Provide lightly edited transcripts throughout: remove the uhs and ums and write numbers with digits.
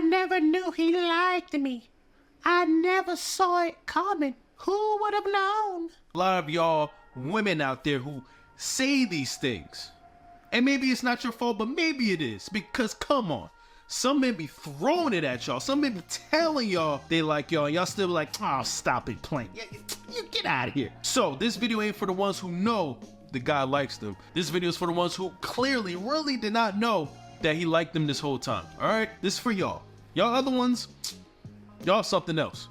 never knew he liked me. I never saw it coming. Who would have known? A lot of y'all women out there who say these things. And maybe it's not your fault, but maybe it is. Because come on. Some men be throwing it at y'all. Some men be telling y'all they like y'all. And y'all still be like, oh, stop it playing. You get out of here. So this video ain't for the ones who know the guy likes them. This video is for the ones who clearly really did not know that he liked them this whole time. All right, this is for y'all. Y'all other ones, y'all something else.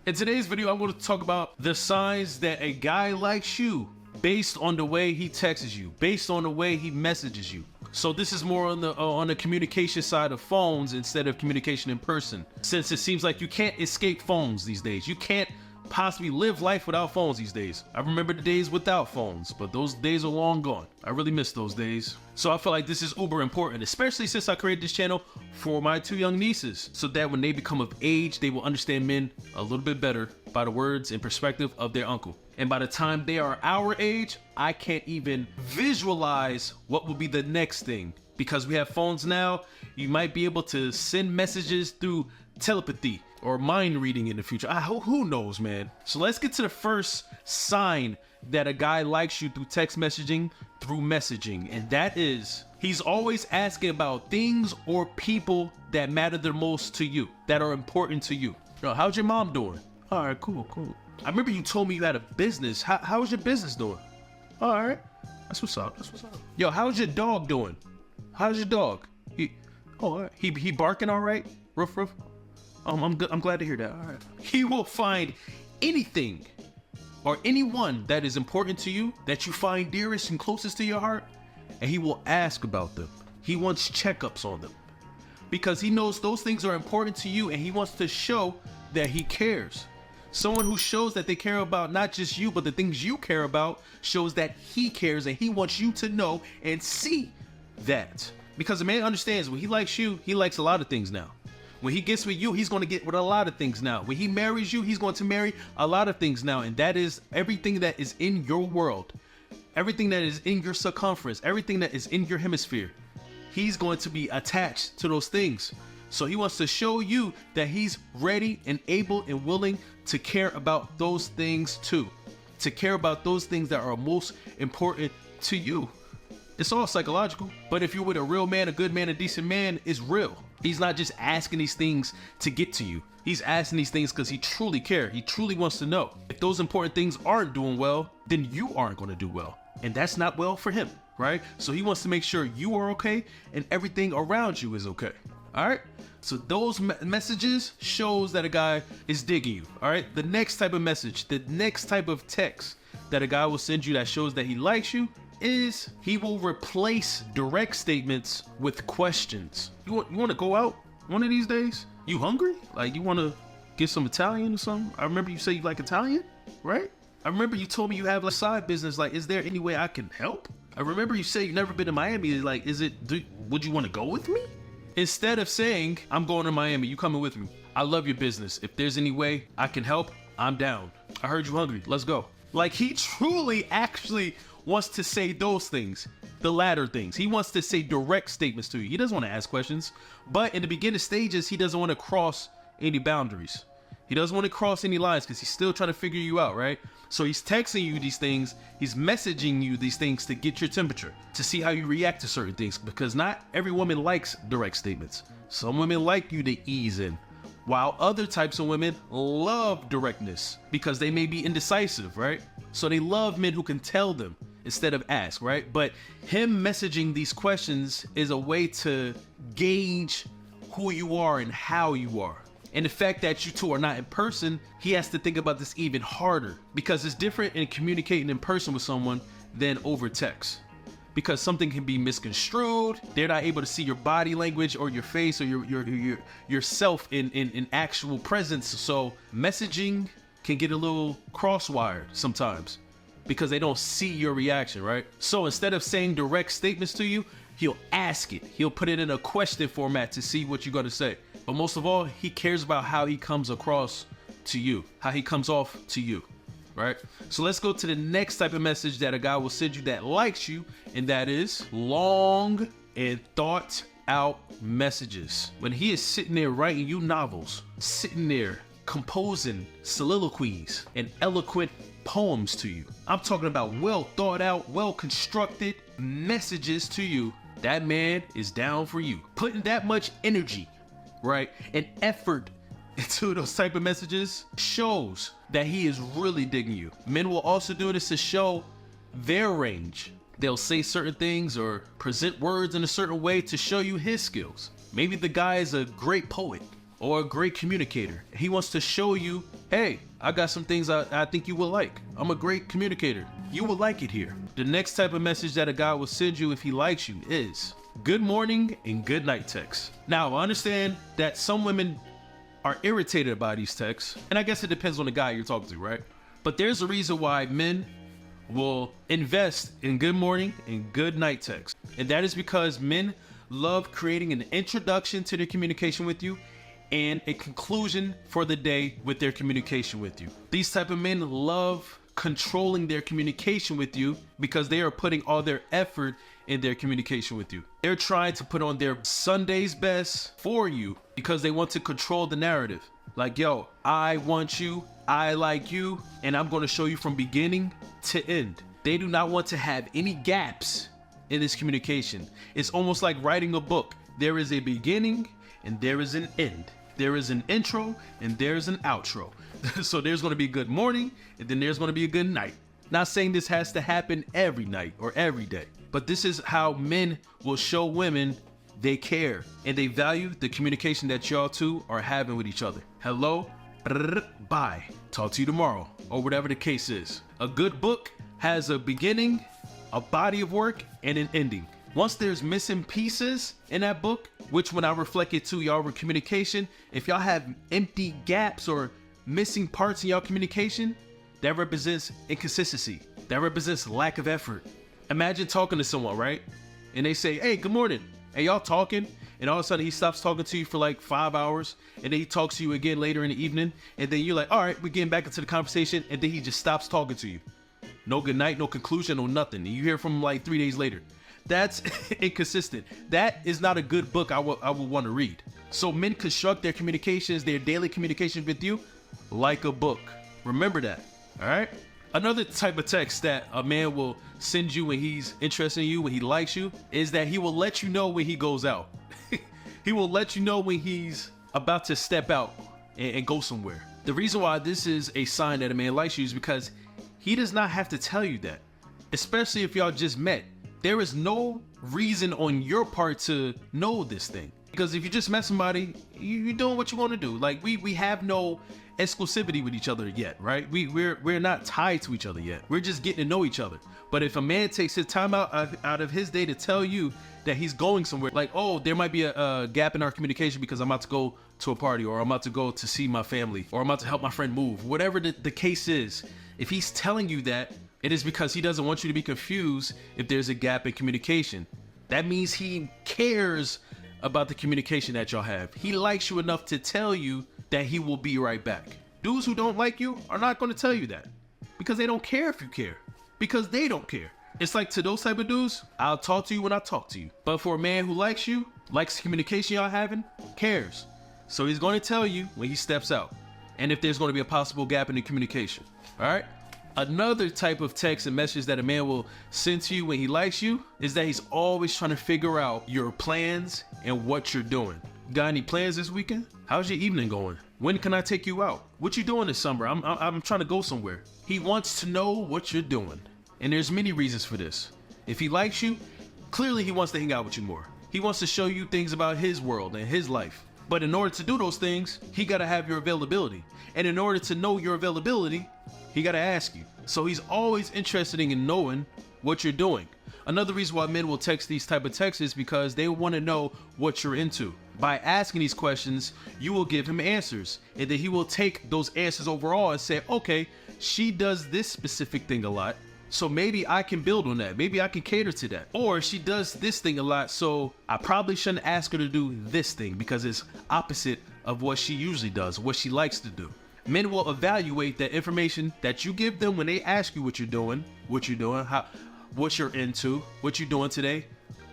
In today's video, I'm going to talk about the signs that a guy likes you based on the way he texts you, based on the way he messages you. So this is more on the communication side of phones instead of communication in person, since it seems like you can't escape phones these days. You can't possibly live life without phones these days. I remember the days without phones, but those days are long gone. I really miss those days. So I feel like this is uber important, especially since I created this channel for my two young nieces, so that when they become of age, they will understand men a little bit better by the words and perspective of their uncle. And by the time they are our age, I can't even visualize what will be the next thing. Because we have phones now, you might be able to send messages through telepathy or mind reading in the future. Who knows, man? So let's get to the first sign that a guy likes you through text messaging, and that is he's always asking about things or people that matter the most to you, that are important to you. Yo, how's your mom doing? All right, cool. I remember you told me you had a business. How's your business doing? All right, that's what's up. Yo, how's your dog doing? How's your dog? All right. He barking all right? Ruff. I'm good. I'm glad to hear that. All right. He will find anything or anyone that is important to you, that you find dearest and closest to your heart, and he will ask about them. He wants checkups on them because he knows those things are important to you, and he wants to show that he cares. Someone who shows that they care about not just you, but the things you care about, shows that he cares, and he wants you to know and see that. Because a man understands when he likes you, he likes a lot of things now. When he gets with you, he's going to get with a lot of things now. When he marries you, he's going to marry a lot of things now. And that is everything that is in your world, everything that is in your circumference, everything that is in your hemisphere. He's going to be attached to those things. So he wants to show you that he's ready and able and willing to care about those things too. To care about those things that are most important to you. It's all psychological. But if you're with a real man, a good man, a decent man, it's real. He's not just asking these things to get to you. He's asking these things because he truly cares. He truly wants to know. If those important things aren't doing well, then you aren't going to do well. And that's not well for him, right? So he wants to make sure you are okay and everything around you is okay. All right? So those messages shows that a guy is digging you. All right? The next type of message, the next type of text that a guy will send you that shows that he likes you is he will replace direct statements with questions. You want to go out one of these days? You hungry? Like you want to get some Italian or something? I remember you say you like Italian, right? I remember you told me you have a side business. Like, is there any way I can help? I remember you say you've never been to Miami. Like, would you want to go with me? Instead of saying, I'm going to Miami, you coming with me. I love your business. If there's any way I can help, I'm down. I heard you hungry. Let's go. Like he truly actually wants to say those things, the latter things. He wants to say direct statements to you. He doesn't want to ask questions, but in the beginning stages, he doesn't want to cross any boundaries. He doesn't want to cross any lines because he's still trying to figure you out, right? So he's texting you these things. He's messaging you these things to get your temperature, to see how you react to certain things, because not every woman likes direct statements. Some women like you to ease in, while other types of women love directness because they may be indecisive, right? So they love men who can tell them instead of ask, right? But him messaging these questions is a way to gauge who you are and how you are. And the fact that you two are not in person, he has to think about this even harder, because it's different in communicating in person with someone than over text. Because something can be misconstrued. They're not able to see your body language or your face or yourself in actual presence. So messaging can get a little cross-wired sometimes, because they don't see your reaction, right? So instead of saying direct statements to you, he'll ask it. He'll put it in a question format to see what you're gonna say. But most of all, he cares about how he comes across to you, how he comes off to you, right? So let's go to the next type of message that a guy will send you that likes you, and that is long and thought out messages. When he is sitting there writing you novels, sitting there composing soliloquies and eloquent poems to you. I'm talking about well thought out, well constructed messages to you. That man is down for you. Putting that much energy, right, and effort into those type of messages shows that he is really digging you. Men will also do this to show their range. They'll say certain things or present words in a certain way to show you his skills. Maybe the guy is a great poet or a great communicator. He wants to show you, hey, I got some things I think you will like. I'm a great communicator. You will like it here. The next type of message that a guy will send you if he likes you is good morning and good night text. Now, I understand that some women are irritated by these texts, and I guess it depends on the guy you're talking to, right? But there's a reason why men will invest in good morning and good night text. And that is because men love creating an introduction to their communication with you and a conclusion for the day with their communication with you. These type of men love controlling their communication with you because they are putting all their effort in their communication with you. They're trying to put on their Sunday's best for you because they want to control the narrative. Like, yo, I want you, I like you, and I'm going to show you from beginning to end. They do not want to have any gaps in this communication. It's almost like writing a book. There is a beginning and there is an end. There is an intro and there's an outro. So there's going to be a good morning and then there's going to be a good night. Not saying this has to happen every night or every day, but this is how men will show women they care and they value the communication that y'all two are having with each other. Hello, bye, talk to you tomorrow, or whatever the case is. A good book has a beginning, a body of work, and an ending. Once there's missing pieces in that book, which when I reflect it to y'all with communication, if y'all have empty gaps or missing parts in y'all communication, that represents inconsistency. That represents lack of effort. Imagine talking to someone, right? And they say, hey, good morning. And y'all talking, and all of a sudden he stops talking to you for like 5 hours, and then he talks to you again later in the evening, and then you're like, all right, we're getting back into the conversation, and then he just stops talking to you. No good night, no conclusion, no nothing. And you hear from him like 3 days later. That's inconsistent. That is not a good book I would want to read. So men construct their communications, their daily communication with you, like a book. Remember that, all right? Another type of text that a man will send you when he's interested in you, when he likes you, is that he will let you know when he goes out. He will let you know when he's about to step out and go somewhere. The reason why this is a sign that a man likes you is because he does not have to tell you that, especially if y'all just met. There is no reason on your part to know this thing. Because if you just met somebody, you're doing what you want to do. Like we have no exclusivity with each other yet, right? We're not tied to each other yet. We're just getting to know each other. But if a man takes his time out of his day to tell you that he's going somewhere, like, oh, there might be a gap in our communication because I'm about to go to a party, or I'm about to go to see my family, or I'm about to help my friend move, whatever the case is, if he's telling you that, it is because he doesn't want you to be confused if there's a gap in communication. That means he cares about the communication that y'all have. He likes you enough to tell you that he will be right back. Dudes who don't like you are not going to tell you that because they don't care if you care, because they don't care. It's like, to those type of dudes, I'll talk to you when I talk to you. But for a man who likes you, likes the communication y'all having, cares. So he's going to tell you when he steps out, and if there's going to be a possible gap in the communication. All right? Another type of text and message that a man will send to you when he likes you is that he's always trying to figure out your plans and what you're doing. Got any plans this weekend? How's your evening going? When can I take you out? What you doing this summer? I'm trying to go somewhere. He wants to know what you're doing. And there's many reasons for this. If he likes you, clearly he wants to hang out with you more. He wants to show you things about his world and his life. But in order to do those things, he got to have your availability. And in order to know your availability, he got to ask you. So he's always interested in knowing what you're doing. Another reason why men will text these type of texts is because they want to know what you're into. By asking these questions, you will give him answers, and then he will take those answers overall and say, okay, she does this specific thing a lot, so maybe I can build on that. Maybe I can cater to that. Or she does this thing a lot, so I probably shouldn't ask her to do this thing because it's opposite of what she usually does, what she likes to do. Men will evaluate that information that you give them when they ask you what you're doing, what you're into, what you're doing today,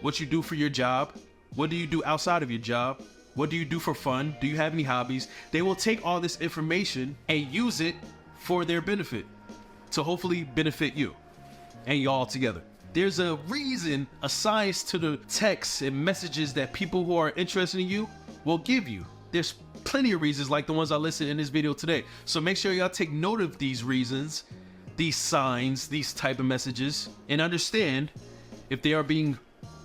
what you do for your job, What do you do outside of your job? What do you do for fun? Do you have any hobbies? They will take all this information and use it for their benefit to hopefully benefit you and y'all together. There's a reason, a science to the texts and messages that people who are interested in you will give you. There's plenty of reasons like the ones I listed in this video today. So make sure y'all take note of these reasons, these signs, these type of messages, and understand if they are being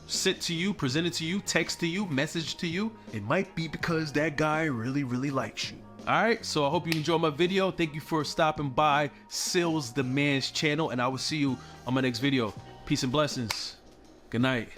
sent to you, presented to you, text to you, message to you, it might be because that guy really, really likes you. Alright, so I hope you enjoyed my video. Thank you for stopping by Sealz the Man's channel, and I will see you on my next video. Peace and blessings. Good night.